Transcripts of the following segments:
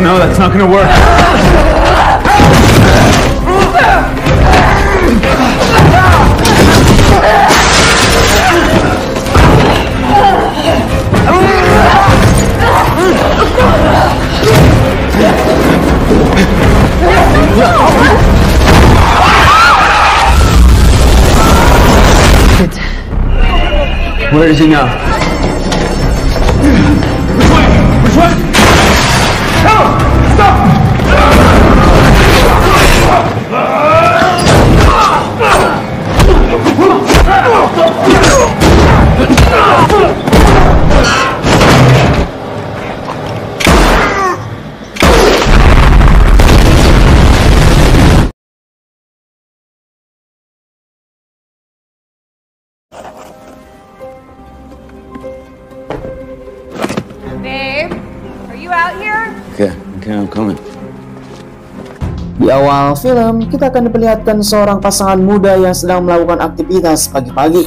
No, that's not gonna work. Where is he now? Which way? No! Stop! Babe, are you out here? Okay, I'm coming. Di awal film, kita akan diperlihatkan seorang pasangan muda yang sedang melakukan aktivitas pagi-pagi.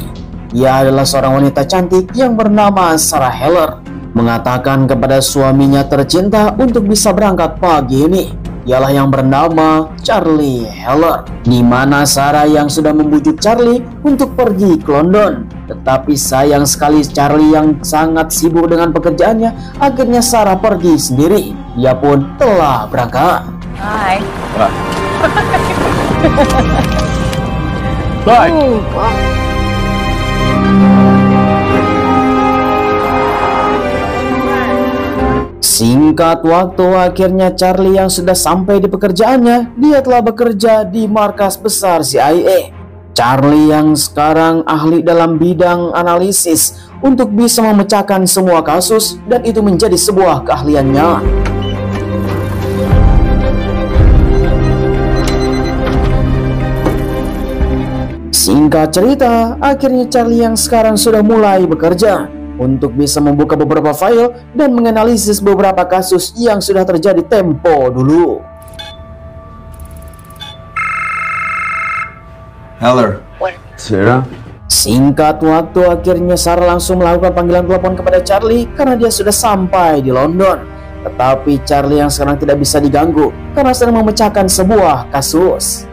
Ia adalah seorang wanita cantik yang bernama Sarah Heller, mengatakan kepada suaminya tercinta untuk bisa berangkat pagi ini. Ialah yang bernama Charlie Heller, di mana Sarah yang sudah membujuk Charlie untuk pergi ke London. Tetapi sayang sekali Charlie yang sangat sibuk dengan pekerjaannya, akhirnya Sarah pergi sendiri. Ia pun telah berangkat. Bye. Bye. Singkat waktu, akhirnya Charlie yang sudah sampai di pekerjaannya. Dia telah bekerja di markas besar CIA. Charlie yang sekarang ahli dalam bidang analisis untuk bisa memecahkan semua kasus, dan itu menjadi sebuah keahliannya. Singkat cerita, akhirnya Charlie yang sekarang sudah mulai bekerja untuk bisa membuka beberapa file dan menganalisis beberapa kasus yang sudah terjadi tempo dulu. Heller. Sarah? Singkat waktu, akhirnya Sarah langsung melakukan panggilan telepon kepada Charlie karena dia sudah sampai di London. Tetapi Charlie yang sekarang tidak bisa diganggu karena sedang memecahkan sebuah kasus.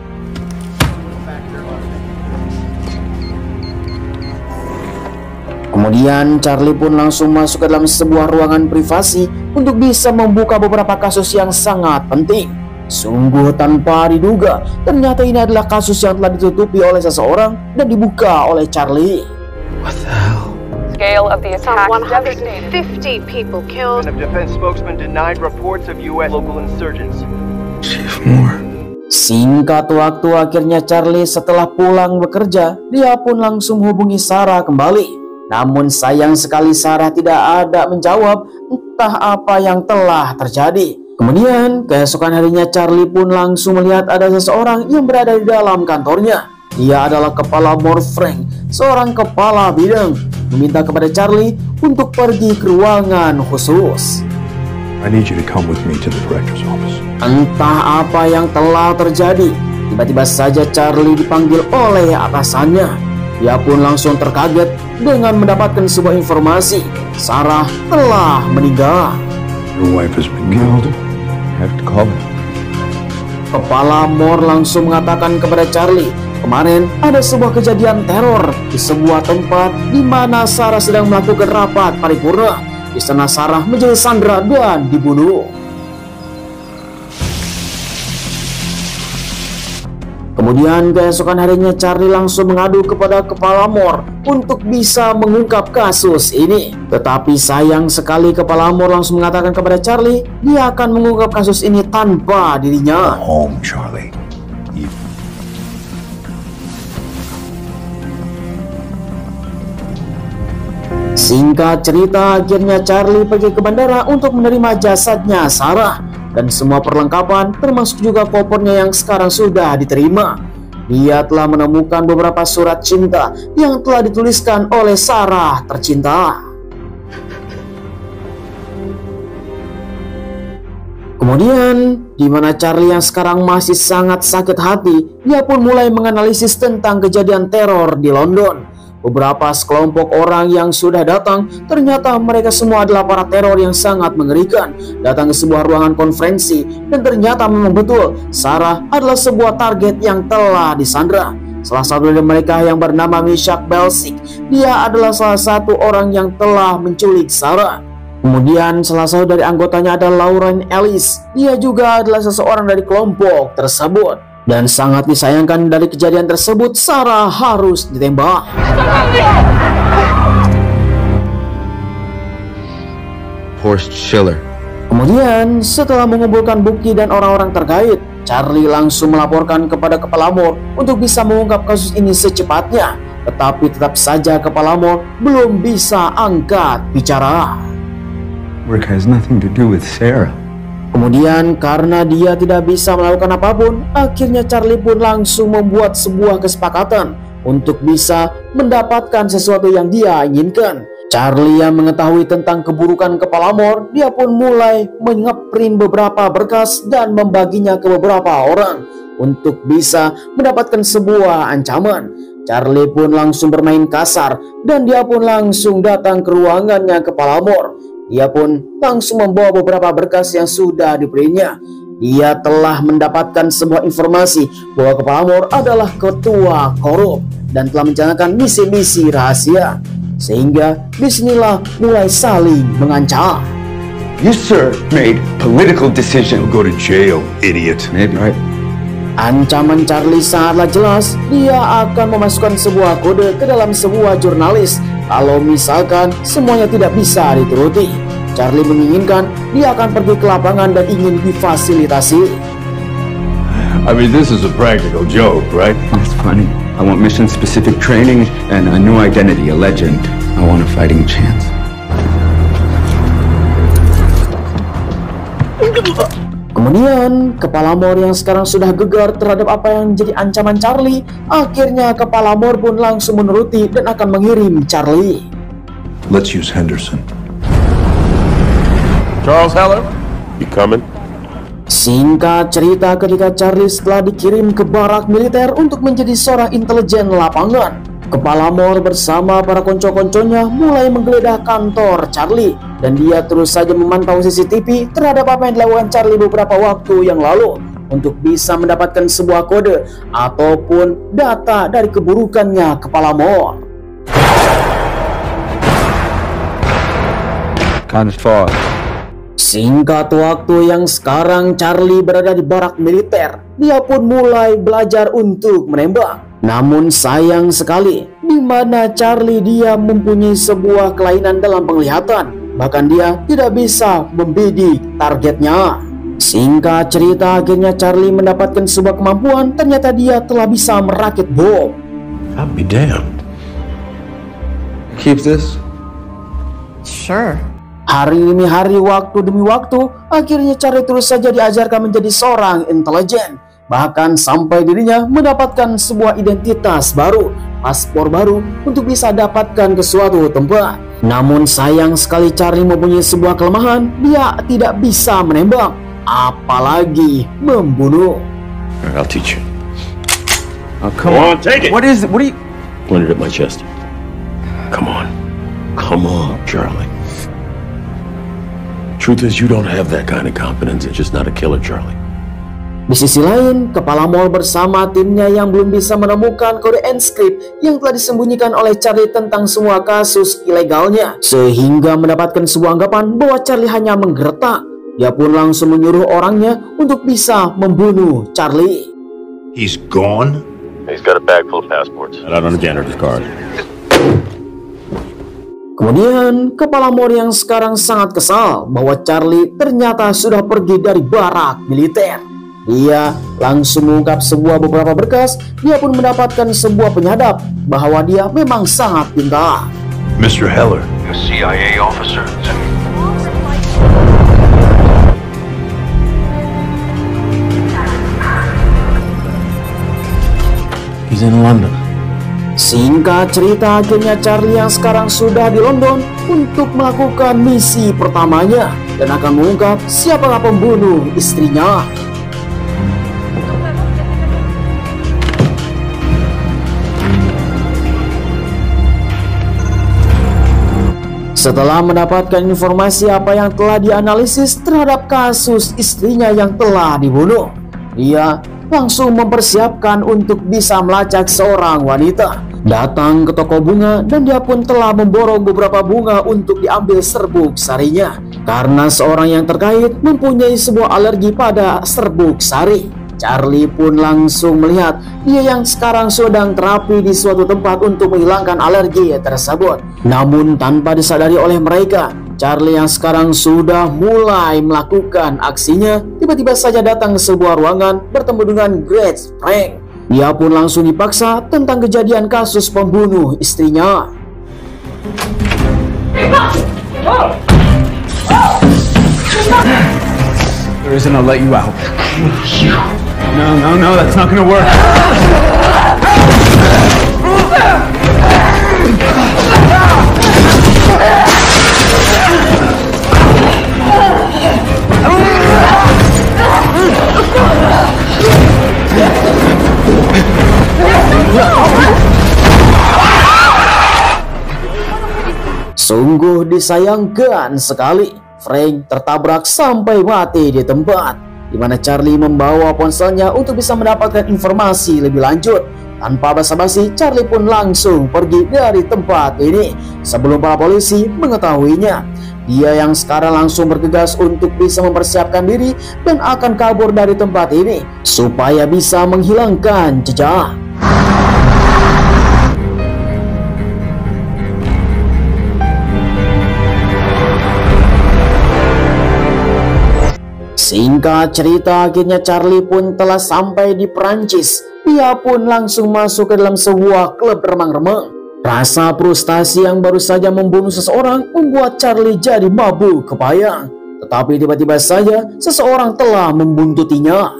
Kemudian Charlie pun langsung masuk ke dalam sebuah ruangan privasi untuk bisa membuka beberapa kasus yang sangat penting. Sungguh tanpa diduga, ternyata ini adalah kasus yang telah ditutupi oleh seseorang dan dibuka oleh Charlie. What the hell? Scale of the attack 150 people killed. And a defense spokesman denied reports of U.S. local insurgents. Chief Moore. Singkat waktu, akhirnya Charlie setelah pulang bekerja, dia pun langsung hubungi Sarah kembali. Namun sayang sekali Sarah tidak ada menjawab, entah apa yang telah terjadi. Kemudian keesokan harinya Charlie pun langsung melihat ada seseorang yang berada di dalam kantornya. Dia adalah Kepala Moore Frank, seorang kepala bidang, meminta kepada Charlie untuk pergi ke ruangan khusus. I need you to come with me to the director's office. Entah apa yang telah terjadi, tiba-tiba saja Charlie dipanggil oleh atasannya. Dia pun langsung terkaget dengan mendapatkan sebuah informasi. Sarah telah meninggal. Your wife has been killed. I have to call her. Kepala Moore langsung mengatakan kepada Charlie, kemarin ada sebuah kejadian teror di sebuah tempat di mana Sarah sedang melakukan rapat paripurna. Di sana Sarah menjadi sandera dan dibunuh. Kemudian keesokan harinya Charlie langsung mengadu kepada Kepala Moore untuk bisa mengungkap kasus ini. Tetapi sayang sekali Kepala Moore langsung mengatakan kepada Charlie dia akan mengungkap kasus ini tanpa dirinya. Go home, Charlie. Singkat cerita, akhirnya Charlie pergi ke bandara untuk menerima jasadnya Sarah dan semua perlengkapan termasuk juga kopernya yang sekarang sudah diterima. Dia telah menemukan beberapa surat cinta yang telah dituliskan oleh Sarah tercinta. Kemudian, di mana Charlie yang sekarang masih sangat sakit hati, dia pun mulai menganalisis tentang kejadian teror di London. beberapa sekelompok orang yang sudah datang, ternyata mereka semua adalah para teror yang sangat mengerikan, datang ke sebuah ruangan konferensi, dan ternyata memang betul, Sarah adalah sebuah target yang telah disandra. Salah satu dari mereka yang bernama Meshach Belsic, dia adalah salah satu orang yang telah menculik Sarah. Kemudian salah satu dari anggotanya adalah Lauren Ellis, dia juga adalah seseorang dari kelompok tersebut. Dan sangat disayangkan dari kejadian tersebut, Sarah harus ditembak. Horst Schiller. Kemudian setelah mengumpulkan bukti dan orang-orang terkait, Charlie langsung melaporkan kepada Kepala Mor untuk bisa mengungkap kasus ini secepatnya. Tetapi tetap saja Kepala Mor belum bisa angkat bicara. Work has nothing to do with Sarah. Kemudian karena dia tidak bisa melakukan apapun, akhirnya Charlie pun langsung membuat sebuah kesepakatan untuk bisa mendapatkan sesuatu yang dia inginkan. Charlie yang mengetahui tentang keburukan Kepala Mor, dia pun mulai nge-print beberapa berkas dan membaginya ke beberapa orang untuk bisa mendapatkan sebuah ancaman. Charlie pun langsung bermain kasar dan dia pun langsung datang ke ruangannya Kepala Mor. Dia pun langsung membawa beberapa berkas yang sudah diberinya. Dia telah mendapatkan sebuah informasi bahwa Kepala Mor adalah ketua korup dan telah menjalankan misi-misi rahasia. Sehingga disinilah mulai saling mengancam. You, sir, made political decision. You'll go to jail, idiot. Maybe, right? Ancaman Charlie sangatlah jelas. Dia akan memasukkan sebuah kode ke dalam sebuah jurnalis kalau misalkan semuanya tidak bisa dituruti. Charlie menginginkan dia akan pergi ke lapangan dan ingin difasilitasi. I mean, this is a practical joke, right? That's funny. I want mission-specific training and a new identity, a legend. I want a fighting chance. Kemudian Kepala Mor yang sekarang sudah gegar terhadap apa yang menjadi ancaman Charlie, akhirnya Kepala Mor pun langsung menuruti dan akan mengirim Charlie. Let's use Henderson. Charles Heller, you coming? Singkat cerita, ketika Charlie setelah dikirim ke barak militer untuk menjadi seorang intelijen lapangan, Kepala Mor bersama para konco-konconya mulai menggeledah kantor Charlie. Dan dia terus saja memantau CCTV terhadap apa yang dilakukan Charlie beberapa waktu yang lalu untuk bisa mendapatkan sebuah kode ataupun data dari keburukannya Kepala Mor. Kind of far. Singkat waktu yang sekarang Charlie berada di barak militer, dia pun mulai belajar untuk menembak. Namun sayang sekali, di mana Charlie dia mempunyai sebuah kelainan dalam penglihatan, bahkan dia tidak bisa membidik targetnya. Singkat cerita, akhirnya Charlie mendapatkan sebuah kemampuan, ternyata dia telah bisa merakit bom. I'll be damned. Keep this? Sure. Hari demi hari, waktu demi waktu, akhirnya Charlie terus saja diajarkan menjadi seorang intelijen. Bahkan sampai dirinya mendapatkan sebuah identitas baru, paspor baru untuk bisa dapatkan ke suatu tempat. Namun sayang sekali Charlie mempunyai sebuah kelemahan, dia tidak bisa menembak, apalagi membunuh. All right, I'll teach you. Oh, come on, take it. What is it? What are you... Point it at my chest. Come on. Come on, Charlie. Truth is, you don't have that kind of confidence. It's just not a killer, Charlie. Di sisi lain, Kepala Mor bersama timnya yang belum bisa menemukan kode enskrip yang telah disembunyikan oleh Charlie tentang semua kasus ilegalnya, sehingga mendapatkan sebuah anggapan bahwa Charlie hanya menggertak. Dia pun langsung menyuruh orangnya untuk bisa membunuh Charlie. He's gone? He's got a bag full of passports. Not on the janitor's card. Kemudian Kepala Mor yang sekarang sangat kesal bahwa Charlie ternyata sudah pergi dari barak militer. Dia langsung mengungkap sebuah beberapa berkas. Dia pun mendapatkan sebuah penyadap bahwa dia memang sangat pintar. Mr. Heller. A CIA officer. He's in London. Singkat cerita, akhirnya Charlie yang sekarang sudah di London untuk melakukan misi pertamanya dan akan mengungkap siapakah pembunuh istrinya. Setelah mendapatkan informasi apa yang telah dianalisis terhadap kasus istrinya yang telah dibunuh, dia langsung mempersiapkan untuk bisa melacak seorang wanita. Datang ke toko bunga dan dia pun telah memborong beberapa bunga untuk diambil serbuk sarinya. Karena seorang yang terkait mempunyai sebuah alergi pada serbuk sari, Charlie pun langsung melihat dia yang sekarang sedang terapi di suatu tempat untuk menghilangkan alergi tersebut. Namun tanpa disadari oleh mereka, Charlie yang sekarang sudah mulai melakukan aksinya tiba-tiba saja datang ke sebuah ruangan bertemu dengan Grace Frank. Dia pun langsung dipaksa tentang kejadian kasus pembunuh istrinya. The reason I'll let you out. No, that's not gonna work. Sungguh disayangkan sekali, Frank tertabrak sampai mati di tempat, di mana Charlie membawa ponselnya untuk bisa mendapatkan informasi lebih lanjut. Tanpa basa-basi, Charlie pun langsung pergi dari tempat ini sebelum para polisi mengetahuinya. Dia yang sekarang langsung bergegas untuk bisa mempersiapkan diri dan akan kabur dari tempat ini supaya bisa menghilangkan jejak. Singkat cerita, akhirnya Charlie pun telah sampai di Perancis. Dia pun langsung masuk ke dalam sebuah klub remang-remang. Rasa frustasi yang baru saja membunuh seseorang membuat Charlie jadi mabuk kepayang. Tetapi tiba-tiba saja seseorang telah membuntutinya.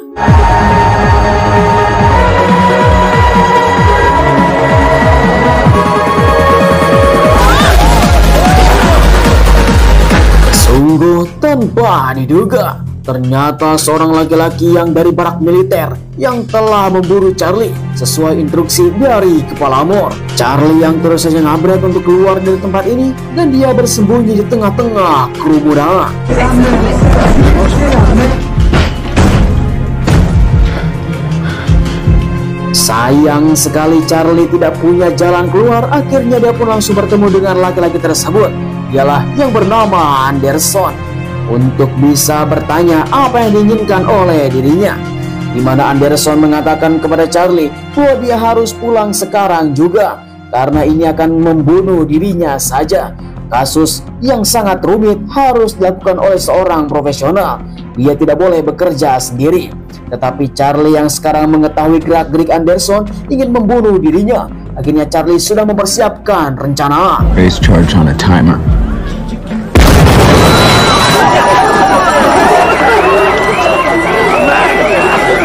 Sungguh tanpa diduga, ternyata seorang laki-laki yang dari barak militer yang telah memburu Charlie sesuai instruksi dari kepala Mor. Charlie yang terus saja ngabret untuk keluar dari tempat ini dan dia bersembunyi di tengah-tengah kerumunan. Sayang sekali Charlie tidak punya jalan keluar. Akhirnya dia pun langsung bertemu dengan laki-laki tersebut. Dialah yang bernama Anderson, untuk bisa bertanya apa yang diinginkan oleh dirinya, di mana Anderson mengatakan kepada Charlie bahwa dia harus pulang sekarang juga karena ini akan membunuh dirinya saja. Kasus yang sangat rumit harus dilakukan oleh seorang profesional. Dia tidak boleh bekerja sendiri. Tetapi Charlie yang sekarang mengetahui gerak-gerik Anderson ingin membunuh dirinya. Akhirnya Charlie sudah mempersiapkan rencana. Base charge on a timer.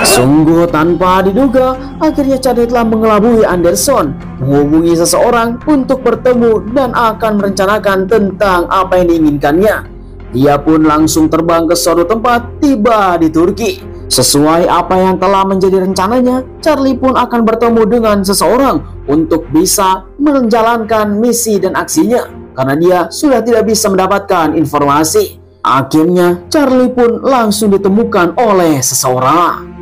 Sungguh tanpa diduga, akhirnya Charlie telah mengelabui Anderson, menghubungi seseorang untuk bertemu dan akan merencanakan tentang apa yang diinginkannya. Dia pun langsung terbang ke suatu tempat, tiba di Turki. Sesuai apa yang telah menjadi rencananya, Charlie pun akan bertemu dengan seseorang untuk bisa menjalankan misi dan aksinya, karena dia sudah tidak bisa mendapatkan informasi. Akhirnya Charlie pun langsung ditemukan oleh seseorang.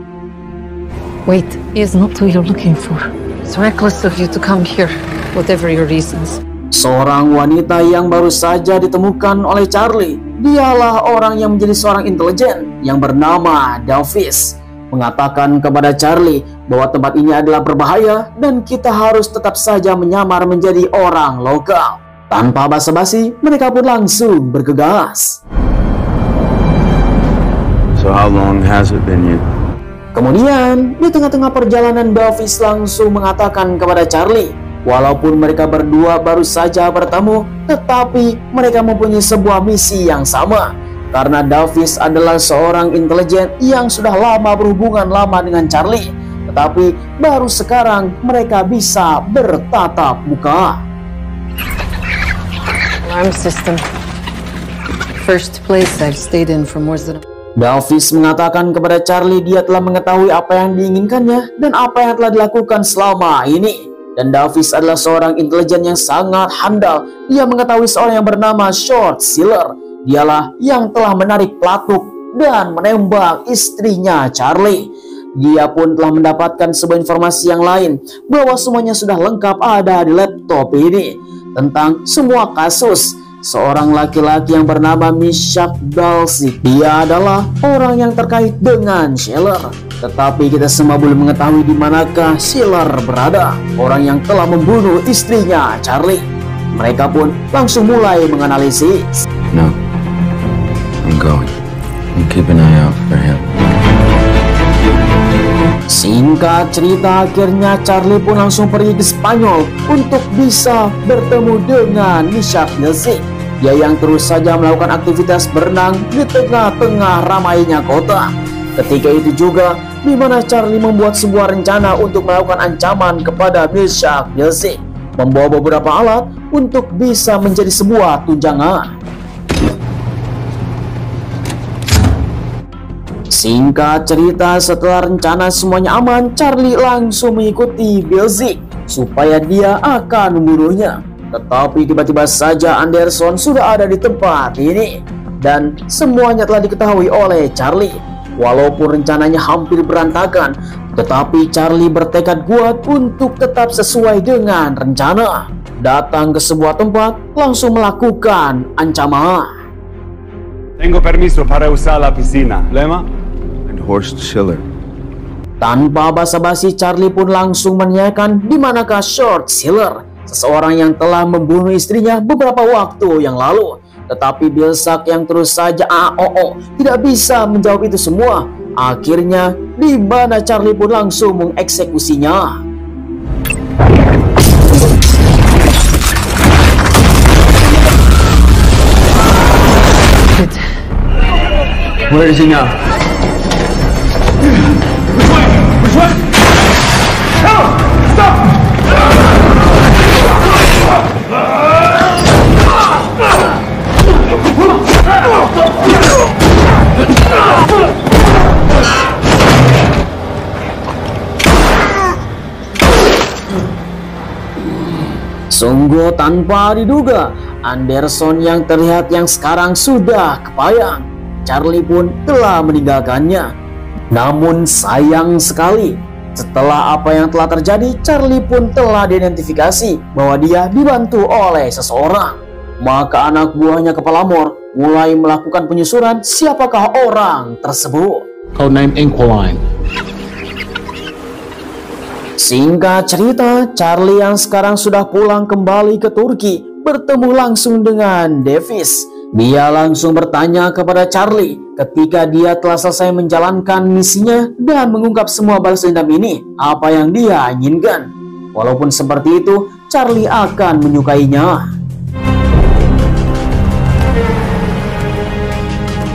Wait, he is not who you're looking for. It's reckless of you to come here, whatever your reasons. Seorang wanita yang baru saja ditemukan oleh Charlie. Dialah orang yang menjadi seorang intelijen yang bernama Davis, mengatakan kepada Charlie bahwa tempat ini adalah berbahaya dan kita harus tetap saja menyamar menjadi orang lokal. Tanpa basa-basi, mereka pun langsung bergegas. So how long has it been you? Kemudian, di tengah-tengah perjalanan, Davis langsung mengatakan kepada Charlie, walaupun mereka berdua baru saja bertemu, tetapi mereka mempunyai sebuah misi yang sama. Karena Davis adalah seorang intelijen yang sudah lama berhubungan lama dengan Charlie, tetapi baru sekarang mereka bisa bertatap muka. Alarm system. First place I've stayed in for more than... Davis mengatakan kepada Charlie dia telah mengetahui apa yang diinginkannya dan apa yang telah dilakukan selama ini. Dan Davis adalah seorang intelijen yang sangat handal. Dia mengetahui seorang yang bernama Short Sealer. Dialah yang telah menarik pelatuk dan menembak istrinya Charlie. Dia pun telah mendapatkan sebuah informasi yang lain, bahwa semuanya sudah lengkap ada di laptop ini, tentang semua kasus seorang laki-laki yang bernama Mishak Balsik. Dia adalah orang yang terkait dengan Sheller. Tetapi kita semua belum mengetahui di manakah Sheller berada, orang yang telah membunuh istrinya Charlie. Mereka pun langsung mulai menganalisis. No, I'm going. You keep an eye out for him. Singkat cerita, akhirnya Charlie pun langsung pergi ke Spanyol untuk bisa bertemu dengan Mishak Balsik. Dia yang terus saja melakukan aktivitas berenang di tengah-tengah ramainya kota. Ketika itu juga di mana Charlie membuat sebuah rencana untuk melakukan ancaman kepada Mishak Balsik, membawa beberapa alat untuk bisa menjadi sebuah tunjangan. Singkat cerita, setelah rencana semuanya aman, Charlie langsung mengikuti Balsik supaya dia akan membunuhnya. Tetapi tiba-tiba saja Anderson sudah ada di tempat ini, dan semuanya telah diketahui oleh Charlie. Walaupun rencananya hampir berantakan, tetapi Charlie bertekad kuat untuk tetap sesuai dengan rencana. Datang ke sebuah tempat, langsung melakukan ancaman. Tengo permiso para usar la piscina. Lema? And Horst Schiller. Tanpa basa-basi, Charlie pun langsung menanyakan di manakah Short Sealer, seseorang yang telah membunuh istrinya beberapa waktu yang lalu. Tetapi Balsik yang terus saja tidak bisa menjawab itu semua. Akhirnya, di mana Charlie pun langsung mengeksekusinya. Where is he now? Which way? Tell him! Stop! Sungguh tanpa diduga, Anderson yang terlihat yang sekarang sudah kepayang. Charlie pun telah meninggalkannya. Namun sayang sekali, setelah apa yang telah terjadi, Charlie pun telah diidentifikasi bahwa dia dibantu oleh seseorang. Maka anak buahnya Kepala Mor mulai melakukan penyusuran siapakah orang tersebut. Codename Inquiline. Singkat cerita, Charlie yang sekarang sudah pulang kembali ke Turki bertemu langsung dengan Davis. Dia langsung bertanya kepada Charlie ketika dia telah selesai menjalankan misinya dan mengungkap semua balas dendam ini, apa yang dia inginkan. Walaupun seperti itu, Charlie akan menyukainya.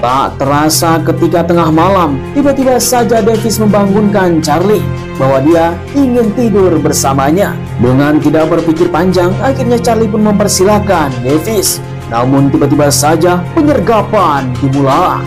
Tak terasa ketika tengah malam, tiba-tiba saja Davis membangunkan Charlie bahwa dia ingin tidur bersamanya. Dengan tidak berpikir panjang, akhirnya Charlie pun mempersilahkan Davis. Namun tiba-tiba saja penyergapan dimulai.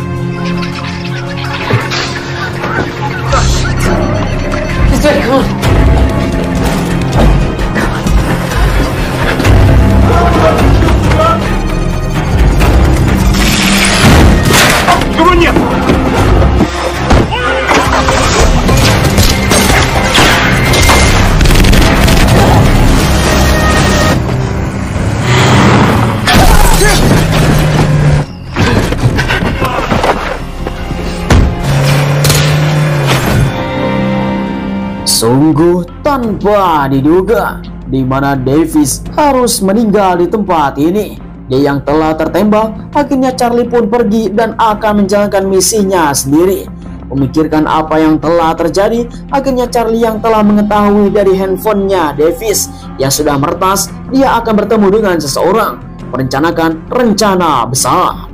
Sungguh tanpa diduga, di mana Davis harus meninggal di tempat ini. Dia yang telah tertembak, akhirnya Charlie pun pergi dan akan menjalankan misinya sendiri. Memikirkan apa yang telah terjadi, akhirnya Charlie yang telah mengetahui dari handphonenya Davis yang sudah meretas, dia akan bertemu dengan seseorang, merencanakan rencana besar.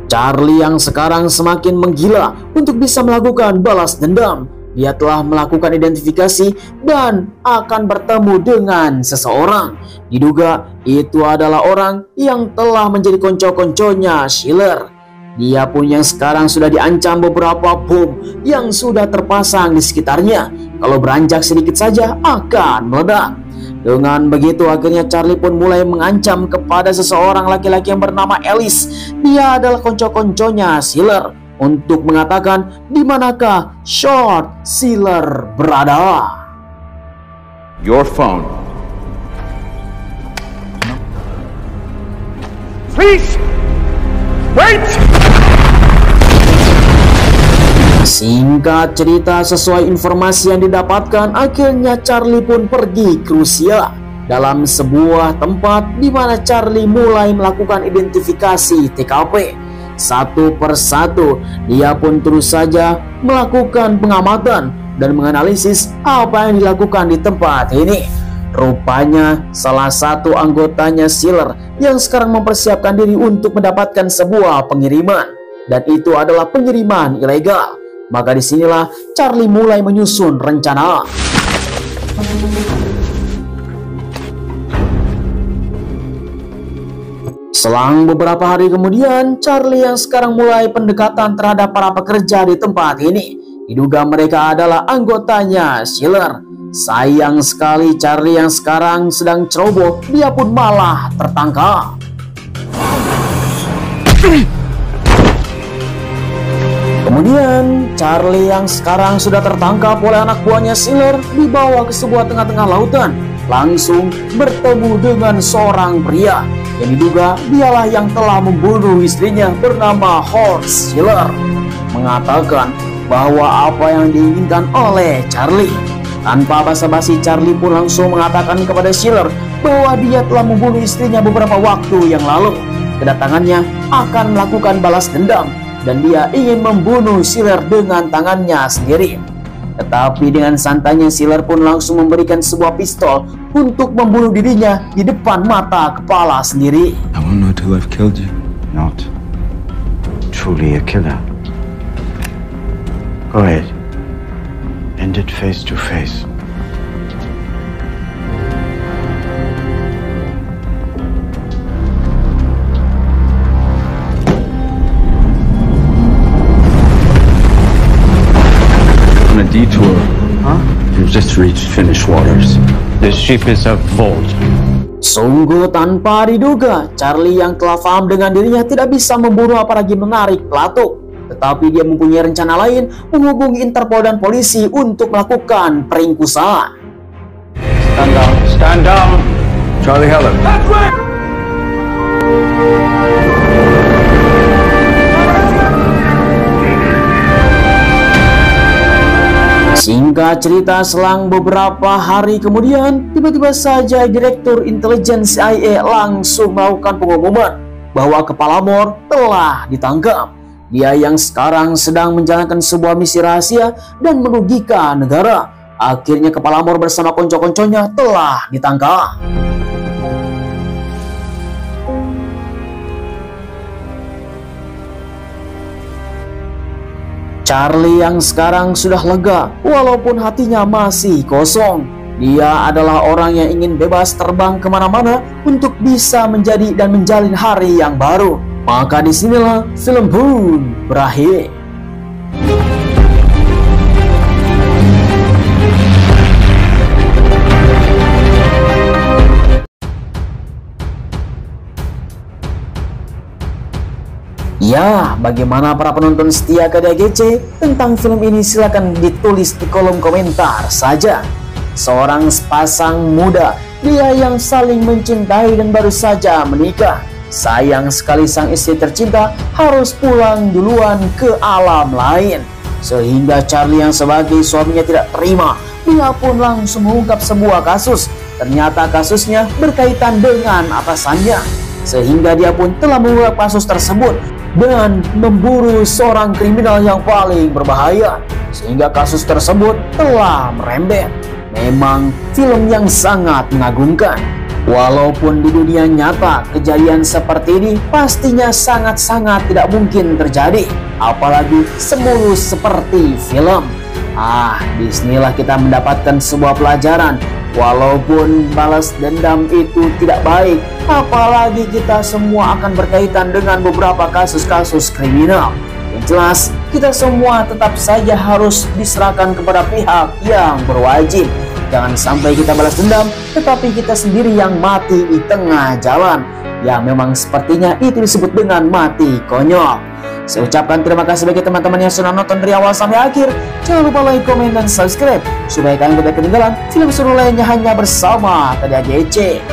Charlie yang sekarang semakin menggila untuk bisa melakukan balas dendam. Dia telah melakukan identifikasi dan akan bertemu dengan seseorang. Diduga itu adalah orang yang telah menjadi konco-konconya Schiller. Dia pun yang sekarang sudah diancam beberapa bom yang sudah terpasang di sekitarnya. Kalau beranjak sedikit saja akan meledak. Dengan begitu akhirnya Charlie pun mulai mengancam kepada seseorang laki-laki yang bernama Ellis. Dia adalah konco-konconya Sealer, untuk mengatakan di manakah Short Sealer berada. Your phone. Please! Wait! Singkat cerita, sesuai informasi yang didapatkan, akhirnya Charlie pun pergi ke Rusia. Dalam sebuah tempat di mana Charlie mulai melakukan identifikasi TKP. Satu persatu, dia pun terus saja melakukan pengamatan dan menganalisis apa yang dilakukan di tempat ini. Rupanya salah satu anggotanya Sealer yang sekarang mempersiapkan diri untuk mendapatkan sebuah pengiriman. Dan itu adalah pengiriman ilegal. Maka disinilah Charlie mulai menyusun rencana. Selang beberapa hari kemudian, Charlie yang sekarang mulai pendekatan terhadap para pekerja di tempat ini. Diduga mereka adalah anggotanya Sealer. Sayang sekali Charlie yang sekarang sedang ceroboh, dia pun malah tertangkap. Kemudian Charlie yang sekarang sudah tertangkap oleh anak buahnya Sealer dibawa ke sebuah tengah-tengah lautan. Langsung bertemu dengan seorang pria yang diduga dialah yang telah membunuh istrinya bernama Horst Sealer. Mengatakan bahwa apa yang diinginkan oleh Charlie. Tanpa basa-basi, Charlie pun langsung mengatakan kepada Sealer bahwa dia telah membunuh istrinya beberapa waktu yang lalu. Kedatangannya akan melakukan balas dendam dan dia ingin membunuh Sealer dengan tangannya sendiri. Tetapi dengan santainya Sealer pun langsung memberikan sebuah pistol untuk membunuh dirinya di depan mata kepala sendiri. I won't know till I've killed you. Not truly a killer. Go ahead. End it face to face. On a detour. Huh? We've just reached Finnish waters. This ship is a vault. Sungguh tanpa diduga, Charlie yang telah paham dengan dirinya tidak bisa membunuh apalagi menarik pelatuk. Tetapi dia mempunyai rencana lain, menghubungi Interpol dan polisi untuk melakukan peringkusan. Stand down. Stand down. Charlie Heller. That's right! Singkat cerita, selang beberapa hari kemudian, tiba-tiba saja Direktur Intelijen CIA langsung melakukan pengumuman bahwa Kepala Mor telah ditangkap. Dia yang sekarang sedang menjalankan sebuah misi rahasia dan merugikan negara. Akhirnya Kepala Mor bersama konco-konconya telah ditangkap. Charlie yang sekarang sudah lega, walaupun hatinya masih kosong. Dia adalah orang yang ingin bebas terbang kemana-mana untuk bisa menjadi dan menjalin hari yang baru. Maka disinilah film pun berakhir. Ya, bagaimana para penonton setia KDAGC tentang film ini? Silahkan ditulis di kolom komentar saja. Seorang sepasang muda, dia yang saling mencintai dan baru saja menikah. Sayang sekali sang istri tercinta harus pulang duluan ke alam lain. Sehingga Charlie yang sebagai suaminya tidak terima. Dia pun langsung mengungkap sebuah kasus. Ternyata kasusnya berkaitan dengan atasannya. Sehingga dia pun telah mengungkap kasus tersebut dan memburu seorang kriminal yang paling berbahaya. Sehingga kasus tersebut telah merembet. Memang film yang sangat mengagumkan. Walaupun di dunia nyata kejadian seperti ini pastinya sangat-sangat tidak mungkin terjadi, apalagi semulus seperti film. Disinilah kita mendapatkan sebuah pelajaran Walaupun balas dendam itu tidak baik, apalagi kita semua akan berkaitan dengan beberapa kasus-kasus kriminal. Yang jelas, kita semua tetap saja harus diserahkan kepada pihak yang berwajib. Jangan sampai kita balas dendam, tetapi kita sendiri yang mati di tengah jalan. Ya, memang sepertinya itu disebut dengan mati konyol. Saya ucapkan terima kasih bagi teman-teman yang sudah nonton dari awal sampai akhir. Jangan lupa like, komen, dan subscribe supaya kalian tidak ketinggalan film seru lainnya hanya bersama TDAGC.